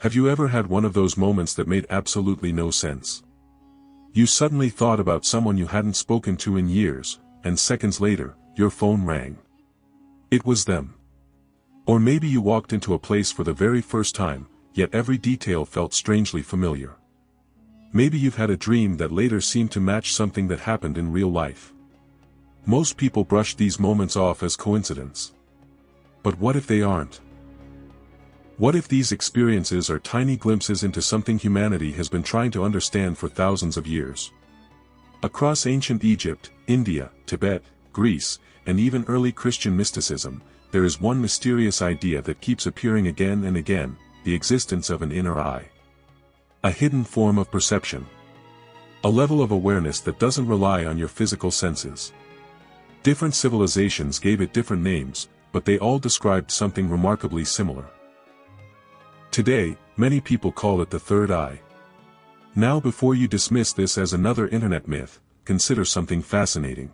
Have you ever had one of those moments that made absolutely no sense? You suddenly thought about someone you hadn't spoken to in years, and seconds later, your phone rang. It was them. Or maybe you walked into a place for the very first time, yet every detail felt strangely familiar. Maybe you've had a dream that later seemed to match something that happened in real life. Most people brush these moments off as coincidence. But what if they aren't? What if these experiences are tiny glimpses into something humanity has been trying to understand for thousands of years? Across ancient Egypt, India, Tibet, Greece, and even early Christian mysticism, there is one mysterious idea that keeps appearing again and again: the existence of an inner eye. A hidden form of perception. A level of awareness that doesn't rely on your physical senses. Different civilizations gave it different names, but they all described something remarkably similar. Today, many people call it the third eye. Now, before you dismiss this as another internet myth, consider something fascinating.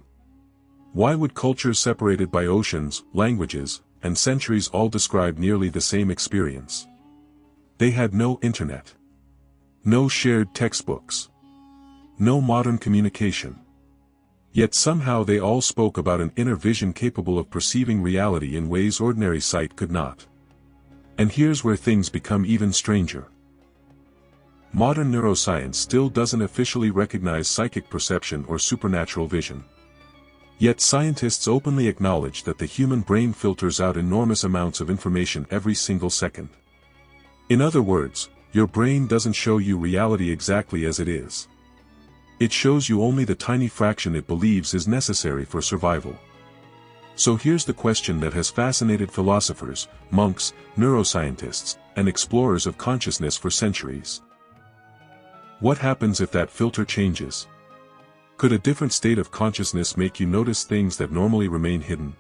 Why would cultures separated by oceans, languages, and centuries all describe nearly the same experience? They had no internet. No shared textbooks. No modern communication. Yet somehow they all spoke about an inner vision capable of perceiving reality in ways ordinary sight could not. And here's where things become even stranger. Modern neuroscience still doesn't officially recognize psychic perception or supernatural vision. Yet scientists openly acknowledge that the human brain filters out enormous amounts of information every single second. In other words, your brain doesn't show you reality exactly as it is. It shows you only the tiny fraction it believes is necessary for survival. So here's the question that has fascinated philosophers, monks, neuroscientists, and explorers of consciousness for centuries. What happens if that filter changes? Could a different state of consciousness make you notice things that normally remain hidden?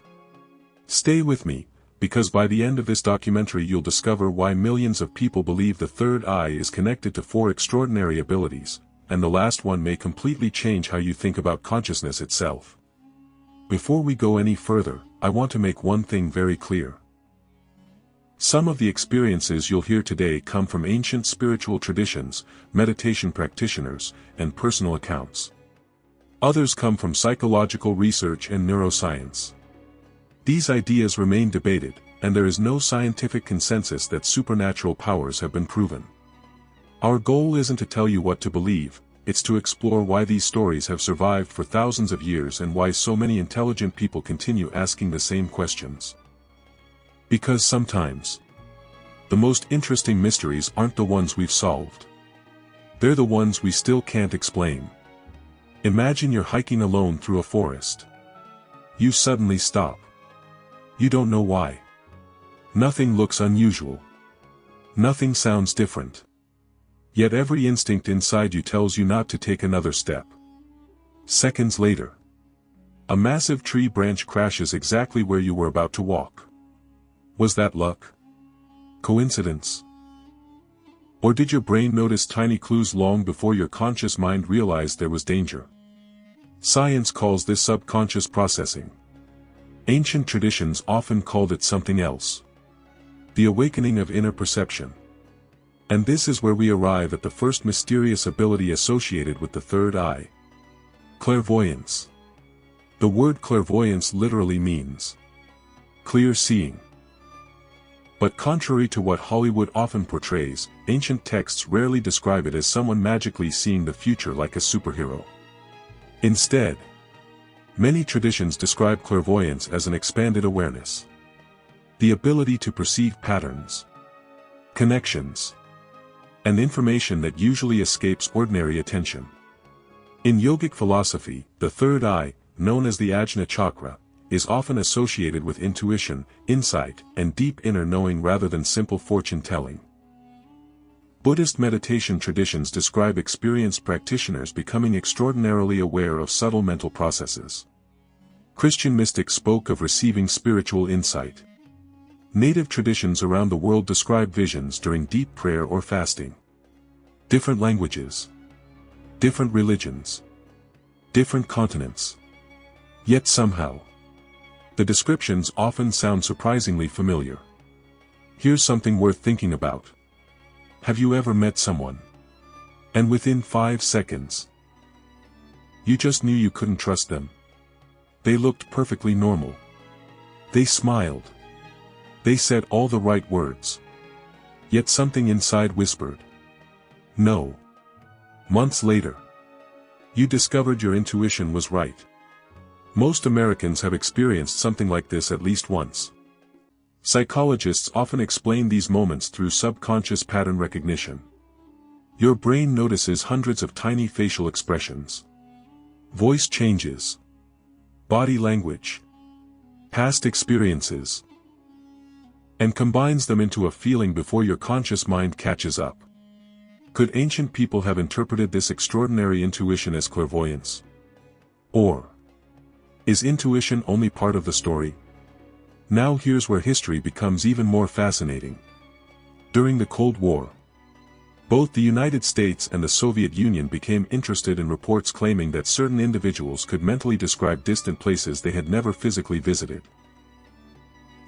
Stay with me, because by the end of this documentary you'll discover why millions of people believe the third eye is connected to 4 extraordinary abilities, and the last one may completely change how you think about consciousness itself. Before we go any further, I want to make one thing very clear. Some of the experiences you'll hear today come from ancient spiritual traditions, meditation practitioners, and personal accounts. Others come from psychological research and neuroscience. These ideas remain debated, and there is no scientific consensus that supernatural powers have been proven. Our goal isn't to tell you what to believe, it's to explore why these stories have survived for thousands of years and why so many intelligent people continue asking the same questions. Because sometimes, the most interesting mysteries aren't the ones we've solved. They're the ones we still can't explain. Imagine you're hiking alone through a forest. You suddenly stop. You don't know why. Nothing looks unusual. Nothing sounds different. Yet every instinct inside you tells you not to take another step. Seconds later, a massive tree branch crashes exactly where you were about to walk. Was that luck? Coincidence? Or did your brain notice tiny clues long before your conscious mind realized there was danger? Science calls this subconscious processing. Ancient traditions often called it something else. The awakening of inner perception. And this is where we arrive at the first mysterious ability associated with the third eye. Clairvoyance. The word clairvoyance literally means clear seeing. But contrary to what Hollywood often portrays, ancient texts rarely describe it as someone magically seeing the future like a superhero. Instead, many traditions describe clairvoyance as an expanded awareness. The ability to perceive patterns, connections, and information that usually escapes ordinary attention. In yogic philosophy, the third eye, known as the Ajna Chakra, is often associated with intuition, insight, and deep inner knowing rather than simple fortune-telling. Buddhist meditation traditions describe experienced practitioners becoming extraordinarily aware of subtle mental processes. Christian mystics spoke of receiving spiritual insight. Native traditions around the world describe visions during deep prayer or fasting. Different languages. Different religions. Different continents. Yet somehow, the descriptions often sound surprisingly familiar. Here's something worth thinking about. Have you ever met someone, and within 5 seconds, you just knew you couldn't trust them? They looked perfectly normal. They smiled. They said all the right words. Yet something inside whispered, no. Months later, you discovered your intuition was right. Most Americans have experienced something like this at least once. Psychologists often explain these moments through subconscious pattern recognition. Your brain notices hundreds of tiny facial expressions, voice changes, body language, past experiences, and combines them into a feeling before your conscious mind catches up. Could ancient people have interpreted this extraordinary intuition as clairvoyance? Or is intuition only part of the story? Now here's where history becomes even more fascinating. During the Cold War, both the United States and the Soviet Union became interested in reports claiming that certain individuals could mentally describe distant places they had never physically visited.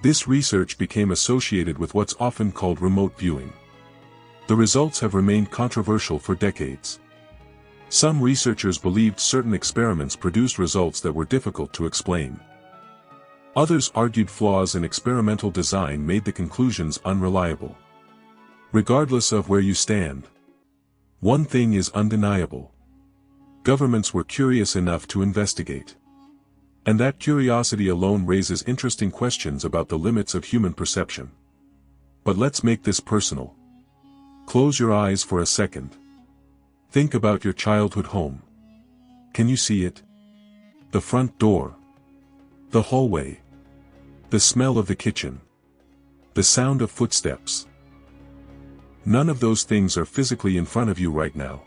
This research became associated with what's often called remote viewing. The results have remained controversial for decades. Some researchers believed certain experiments produced results that were difficult to explain. Others argued flaws in experimental design made the conclusions unreliable. Regardless of where you stand, one thing is undeniable. Governments were curious enough to investigate. And that curiosity alone raises interesting questions about the limits of human perception. But let's make this personal. Close your eyes for a second. Think about your childhood home. Can you see it? The front door, the hallway, the smell of the kitchen, the sound of footsteps. None of those things are physically in front of you right now.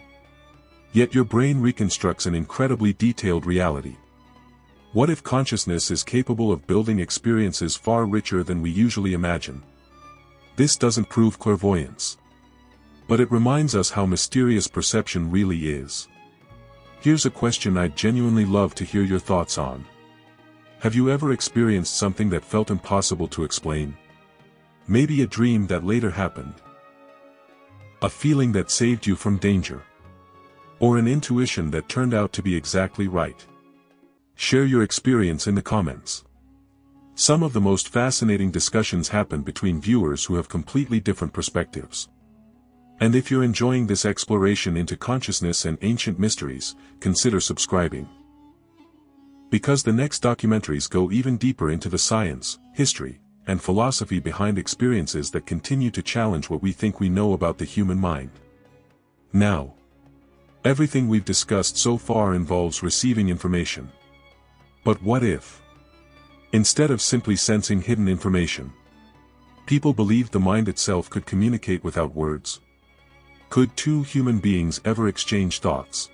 Yet your brain reconstructs an incredibly detailed reality. What if consciousness is capable of building experiences far richer than we usually imagine? This doesn't prove clairvoyance, but it reminds us how mysterious perception really is. Here's a question I'd genuinely love to hear your thoughts on. Have you ever experienced something that felt impossible to explain? Maybe a dream that later happened, a feeling that saved you from danger, or an intuition that turned out to be exactly right? Share your experience in the comments. Some of the most fascinating discussions happen between viewers who have completely different perspectives. And if you're enjoying this exploration into consciousness and ancient mysteries, consider subscribing. Because the next documentaries go even deeper into the science, history, and philosophy behind experiences that continue to challenge what we think we know about the human mind. Now, everything we've discussed so far involves receiving information. But what if, instead of simply sensing hidden information, people believed the mind itself could communicate without words? Could two human beings ever exchange thoughts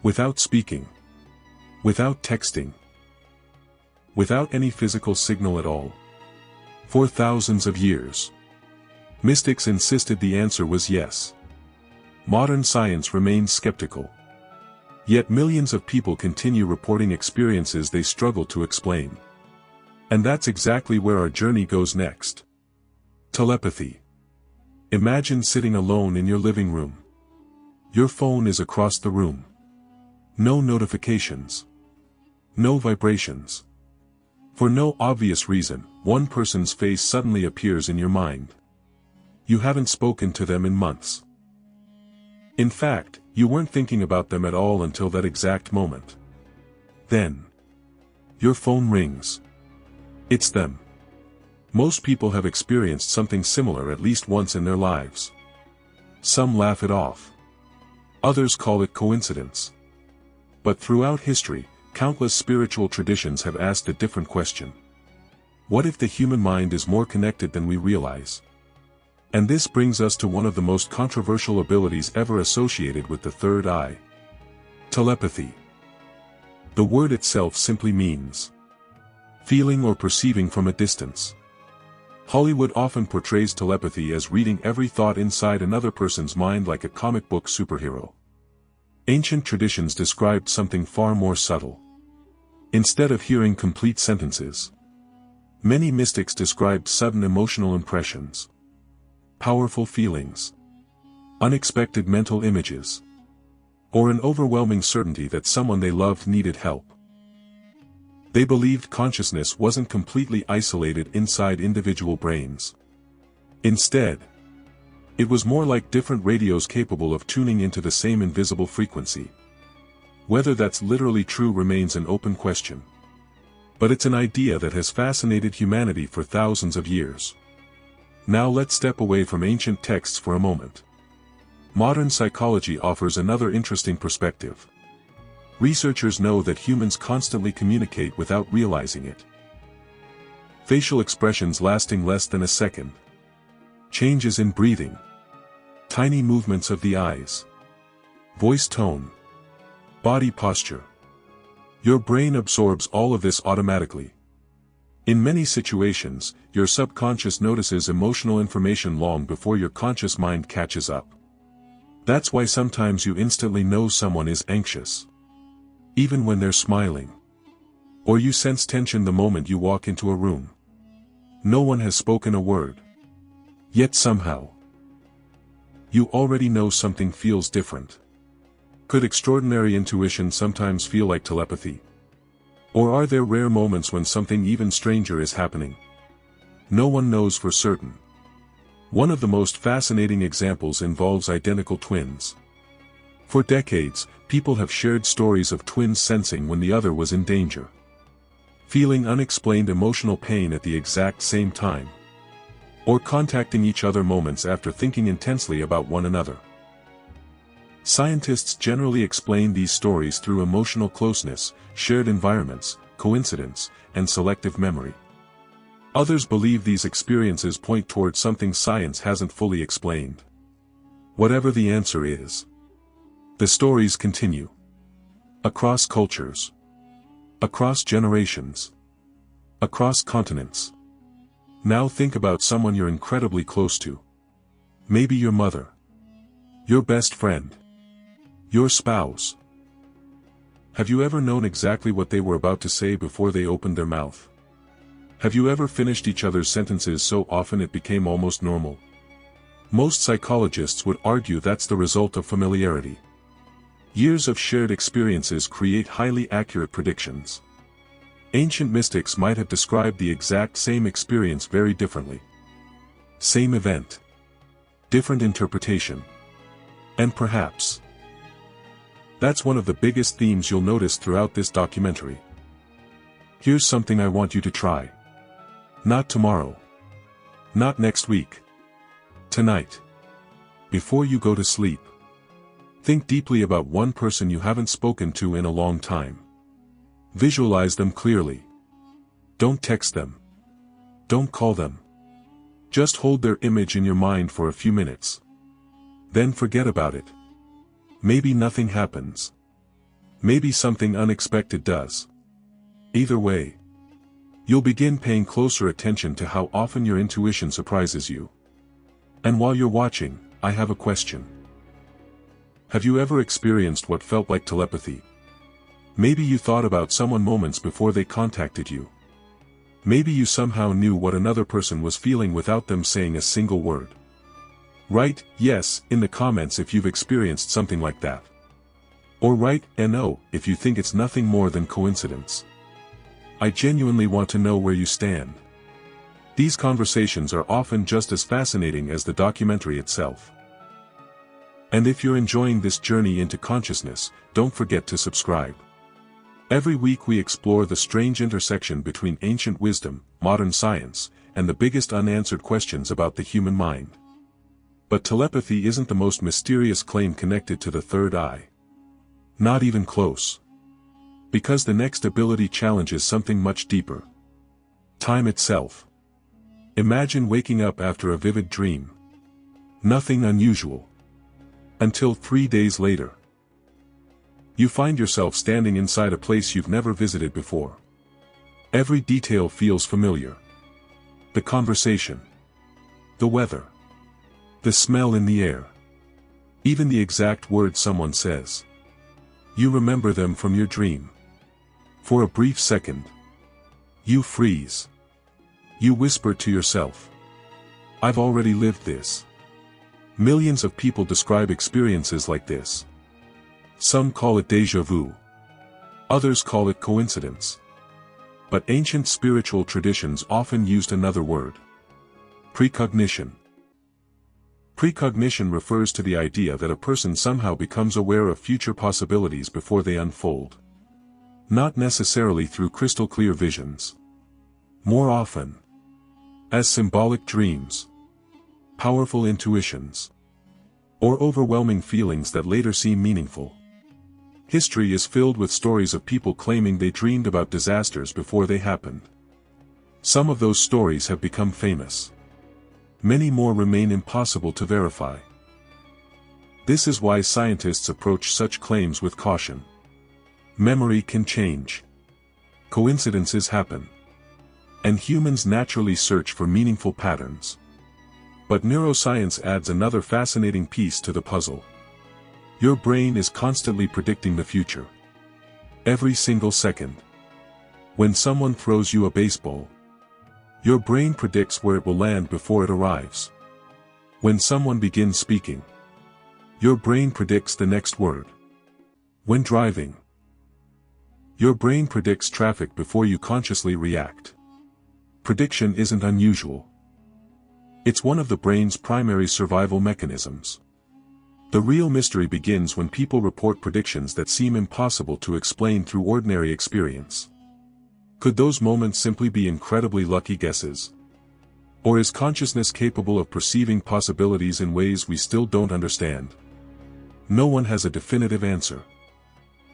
without speaking, without texting, without any physical signal at all? For thousands of years, mystics insisted the answer was yes. Modern science remains skeptical. Yet millions of people continue reporting experiences they struggle to explain. And that's exactly where our journey goes next. Telepathy. Imagine sitting alone in your living room. Your phone is across the room. No notifications. No vibrations. For no obvious reason, one person's face suddenly appears in your mind. You haven't spoken to them in months. In fact, you weren't thinking about them at all until that exact moment. Then, your phone rings. It's them. Most people have experienced something similar at least once in their lives. Some laugh it off. Others call it coincidence. But throughout history, countless spiritual traditions have asked a different question. What if the human mind is more connected than we realize? And this brings us to one of the most controversial abilities ever associated with the third eye. Telepathy. The word itself simply means feeling or perceiving from a distance. Hollywood often portrays telepathy as reading every thought inside another person's mind like a comic book superhero. Ancient traditions described something far more subtle. Instead of hearing complete sentences, many mystics described sudden emotional impressions, powerful feelings, unexpected mental images, or an overwhelming certainty that someone they loved needed help. They believed consciousness wasn't completely isolated inside individual brains. Instead, it was more like different radios capable of tuning into the same invisible frequency. Whether that's literally true remains an open question. But it's an idea that has fascinated humanity for thousands of years. Now let's step away from ancient texts for a moment. Modern psychology offers another interesting perspective. Researchers know that humans constantly communicate without realizing it. Facial expressions lasting less than a second. Changes in breathing. Tiny movements of the eyes. Voice tone. Body posture. Your brain absorbs all of this automatically. In many situations, your subconscious notices emotional information long before your conscious mind catches up. That's why sometimes you instantly know someone is anxious, even when they're smiling. Or you sense tension the moment you walk into a room. No one has spoken a word. Yet somehow, you already know something feels different. Could extraordinary intuition sometimes feel like telepathy? Or are there rare moments when something even stranger is happening? No one knows for certain. One of the most fascinating examples involves identical twins. For decades, people have shared stories of twins sensing when the other was in danger, feeling unexplained emotional pain at the exact same time, or contacting each other moments after thinking intensely about one another. Scientists generally explain these stories through emotional closeness, shared environments, coincidence, and selective memory. Others believe these experiences point towards something science hasn't fully explained. Whatever the answer is, the stories continue. Across cultures. Across generations. Across continents. Now think about someone you're incredibly close to. Maybe your mother. Your best friend. Your spouse. Have you ever known exactly what they were about to say before they opened their mouth? Have you ever finished each other's sentences so often it became almost normal? Most psychologists would argue that's the result of familiarity. Years of shared experiences create highly accurate predictions. Ancient mystics might have described the exact same experience very differently. Same event. Different interpretation. And perhaps, that's one of the biggest themes you'll notice throughout this documentary. Here's something I want you to try. Not tomorrow. Not next week. Tonight. Before you go to sleep. Think deeply about one person you haven't spoken to in a long time. Visualize them clearly. Don't text them. Don't call them. Just hold their image in your mind for a few minutes. Then forget about it. Maybe nothing happens. Maybe something unexpected does. Either way, you'll begin paying closer attention to how often your intuition surprises you. And while you're watching, I have a question. Have you ever experienced what felt like telepathy? Maybe you thought about someone moments before they contacted you. Maybe you somehow knew what another person was feeling without them saying a single word. Write yes in the comments if you've experienced something like that. Or write no if you think it's nothing more than coincidence. I genuinely want to know where you stand. These conversations are often just as fascinating as the documentary itself. And if you're enjoying this journey into consciousness, don't forget to subscribe. Every week we explore the strange intersection between ancient wisdom, modern science, and the biggest unanswered questions about the human mind. But telepathy isn't the most mysterious claim connected to the third eye. Not even close. Because the next ability challenges something much deeper. Time itself. Imagine waking up after a vivid dream. Nothing unusual. Until 3 days later, you find yourself standing inside a place you've never visited before. Every detail feels familiar. The conversation. The weather. The smell in the air. Even the exact words someone says. You remember them from your dream. For a brief second, you freeze. You whisper to yourself, I've already lived this. Millions of people describe experiences like this. Some call it déjà vu. Others call it coincidence. But ancient spiritual traditions often used another word. Precognition. Precognition refers to the idea that a person somehow becomes aware of future possibilities before they unfold. Not necessarily through crystal-clear visions. More often, as symbolic dreams, powerful intuitions, or overwhelming feelings that later seem meaningful. History is filled with stories of people claiming they dreamed about disasters before they happened. Some of those stories have become famous. Many more remain impossible to verify. This is why scientists approach such claims with caution. Memory can change. Coincidences happen. And humans naturally search for meaningful patterns. But neuroscience adds another fascinating piece to the puzzle. Your brain is constantly predicting the future. Every single second. When someone throws you a baseball, your brain predicts where it will land before it arrives. When someone begins speaking, your brain predicts the next word. When driving, your brain predicts traffic before you consciously react. Prediction isn't unusual. It's one of the brain's primary survival mechanisms. The real mystery begins when people report predictions that seem impossible to explain through ordinary experience. Could those moments simply be incredibly lucky guesses? Or is consciousness capable of perceiving possibilities in ways we still don't understand? No one has a definitive answer.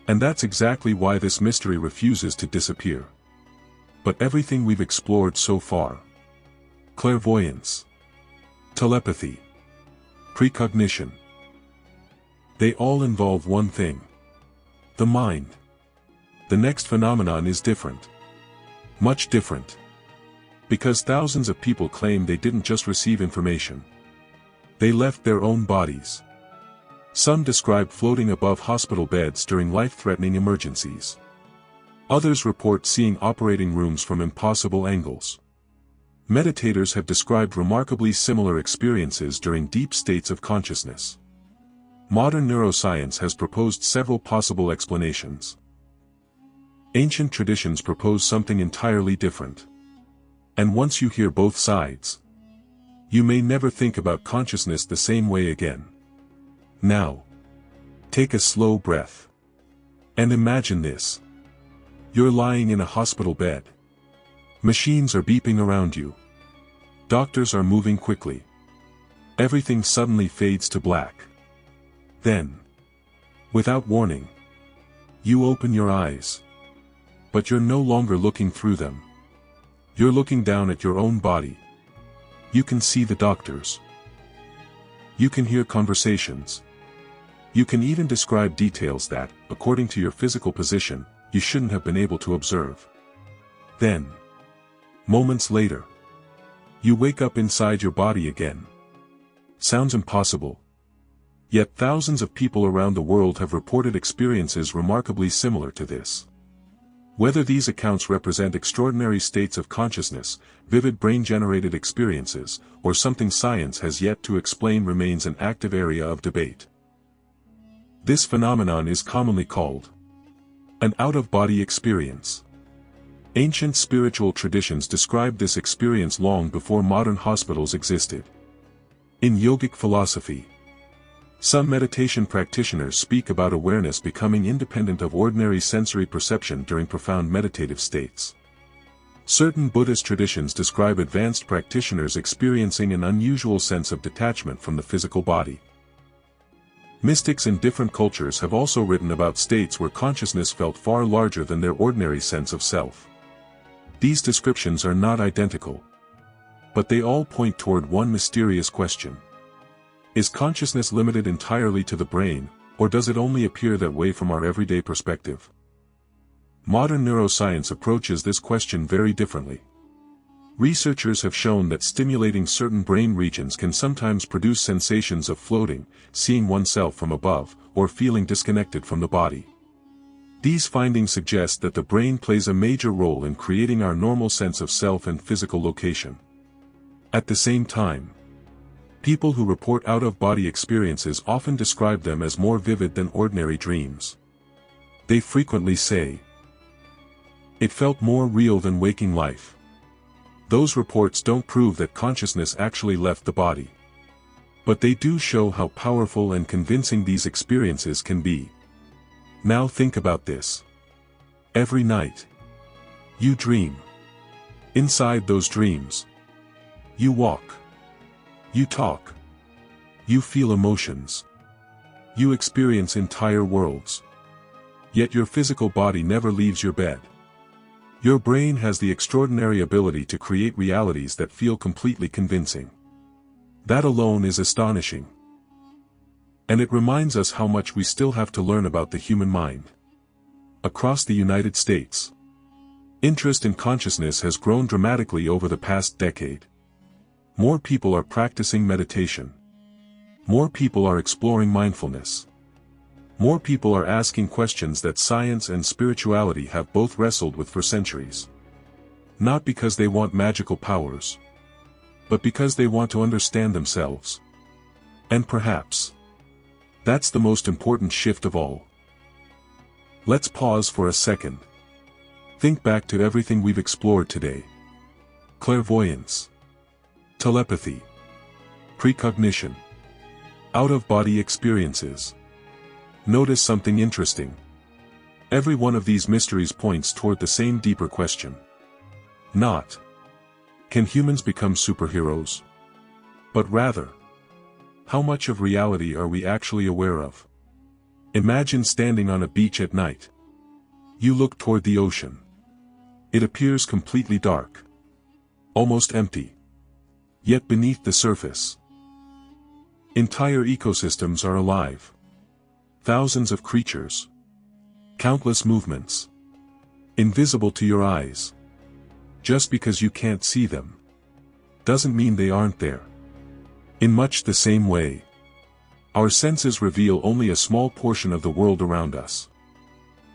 And that's exactly why this mystery refuses to disappear. But everything we've explored so far, clairvoyance, telepathy, precognition, they all involve one thing: the mind. The next phenomenon is different. Much different. Because thousands of people claim they didn't just receive information. They left their own bodies. Some describe floating above hospital beds during life-threatening emergencies. Others report seeing operating rooms from impossible angles. Meditators have described remarkably similar experiences during deep states of consciousness. Modern neuroscience has proposed several possible explanations. Ancient traditions propose something entirely different. And once you hear both sides, you may never think about consciousness the same way again. Now, take a slow breath. And imagine this. You're lying in a hospital bed. Machines are beeping around you. Doctors are moving quickly. Everything suddenly fades to black. Then, without warning, you open your eyes. But you're no longer looking through them. You're looking down at your own body. You can see the doctors. You can hear conversations. You can even describe details that, according to your physical position, you shouldn't have been able to observe. Then, moments later, you wake up inside your body again. Sounds impossible. Yet thousands of people around the world have reported experiences remarkably similar to this. Whether these accounts represent extraordinary states of consciousness, vivid brain-generated experiences, or something science has yet to explain remains an active area of debate. This phenomenon is commonly called an out-of-body experience. Ancient spiritual traditions described this experience long before modern hospitals existed. In yogic philosophy, some meditation practitioners speak about awareness becoming independent of ordinary sensory perception during profound meditative states. Certain Buddhist traditions describe advanced practitioners experiencing an unusual sense of detachment from the physical body. Mystics in different cultures have also written about states where consciousness felt far larger than their ordinary sense of self. These descriptions are not identical, but they all point toward one mysterious question. Is consciousness limited entirely to the brain, or does it only appear that way from our everyday perspective? Modern neuroscience approaches this question very differently. Researchers have shown that stimulating certain brain regions can sometimes produce sensations of floating, seeing oneself from above, or feeling disconnected from the body. These findings suggest that the brain plays a major role in creating our normal sense of self and physical location. At the same time, People who report out-of-body experiences often describe them as more vivid than ordinary dreams. They frequently say, "It felt more real than waking life." Those reports don't prove that consciousness actually left the body. But they do show how powerful and convincing these experiences can be. Now think about this. Every night, you dream. Inside those dreams, you walk. You talk. You feel emotions. You experience entire worlds. Yet your physical body never leaves your bed. Your brain has the extraordinary ability to create realities that feel completely convincing. That alone is astonishing. And it reminds us how much we still have to learn about the human mind. Across the United States, interest in consciousness has grown dramatically over the past decade. More people are practicing meditation. More people are exploring mindfulness. More people are asking questions that science and spirituality have both wrestled with for centuries. Not because they want magical powers, but because they want to understand themselves. And perhaps, that's the most important shift of all. Let's pause for a second. Think back to everything we've explored today. Clairvoyance, telepathy, precognition, out-of-body experiences. Notice something interesting. Every one of these mysteries points toward the same deeper question. Not, can humans become superheroes? But rather, how much of reality are we actually aware of? Imagine standing on a beach at night. You look toward the ocean. It appears completely dark. Almost empty. Yet beneath the surface, entire ecosystems are alive. Thousands of creatures. Countless movements. Invisible to your eyes. Just because you can't see them, doesn't mean they aren't there. In much the same way, our senses reveal only a small portion of the world around us.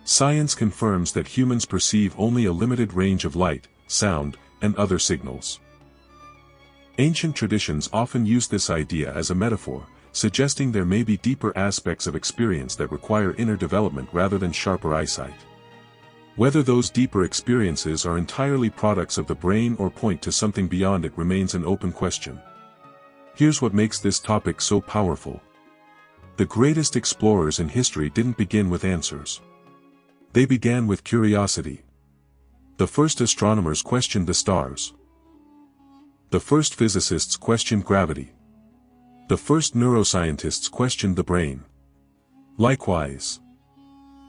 Science confirms that humans perceive only a limited range of light, sound, and other signals. Ancient traditions often use this idea as a metaphor, suggesting there may be deeper aspects of experience that require inner development rather than sharper eyesight. Whether those deeper experiences are entirely products of the brain or point to something beyond it remains an open question. Here's what makes this topic so powerful. The greatest explorers in history didn't begin with answers. They began with curiosity. The first astronomers questioned the stars. The first physicists questioned gravity. The first neuroscientists questioned the brain. Likewise,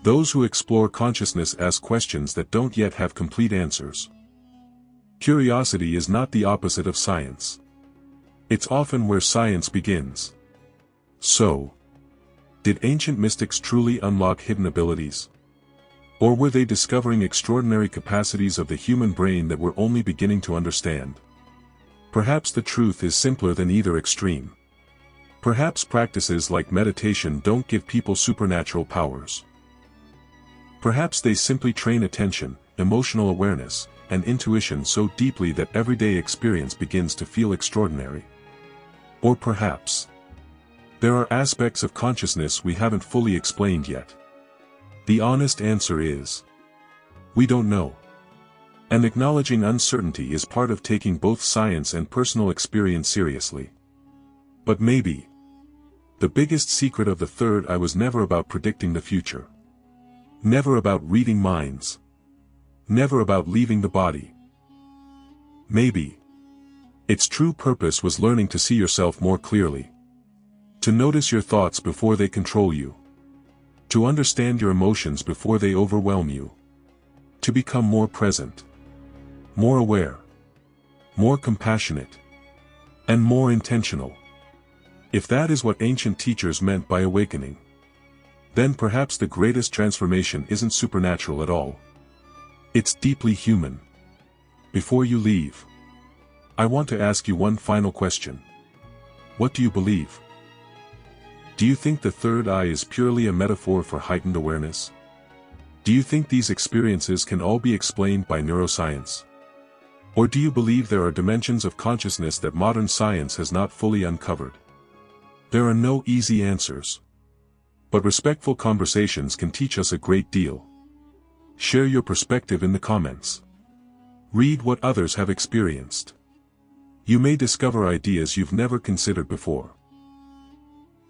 those who explore consciousness ask questions that don't yet have complete answers. Curiosity is not the opposite of science. It's often where science begins. So, did ancient mystics truly unlock hidden abilities? Or were they discovering extraordinary capacities of the human brain that we're only beginning to understand? Perhaps the truth is simpler than either extreme. Perhaps practices like meditation don't give people supernatural powers. Perhaps they simply train attention, emotional awareness, and intuition so deeply that everyday experience begins to feel extraordinary. Or perhaps, there are aspects of consciousness we haven't fully explained yet. The honest answer is, we don't know. And acknowledging uncertainty is part of taking both science and personal experience seriously. But maybe, the biggest secret of the third eye was never about predicting the future. Never about reading minds. Never about leaving the body. Maybe its true purpose was learning to see yourself more clearly. To notice your thoughts before they control you. To understand your emotions before they overwhelm you. To become more present. More aware. More compassionate. And more intentional. If that is what ancient teachers meant by awakening, then perhaps the greatest transformation isn't supernatural at all. It's deeply human. Before you leave, I want to ask you one final question. What do you believe? Do you think the third eye is purely a metaphor for heightened awareness? Do you think these experiences can all be explained by neuroscience? Or do you believe there are dimensions of consciousness that modern science has not fully uncovered? There are no easy answers. But respectful conversations can teach us a great deal. Share your perspective in the comments. Read what others have experienced. You may discover ideas you've never considered before.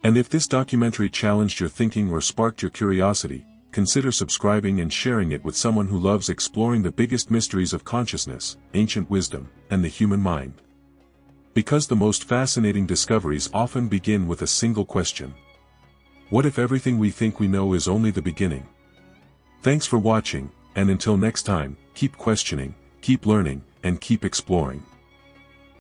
And if this documentary challenged your thinking or sparked your curiosity, consider subscribing and sharing it with someone who loves exploring the biggest mysteries of consciousness, ancient wisdom, and the human mind. Because the most fascinating discoveries often begin with a single question. What if everything we think we know is only the beginning? Thanks for watching, and until next time, keep questioning, keep learning, and keep exploring.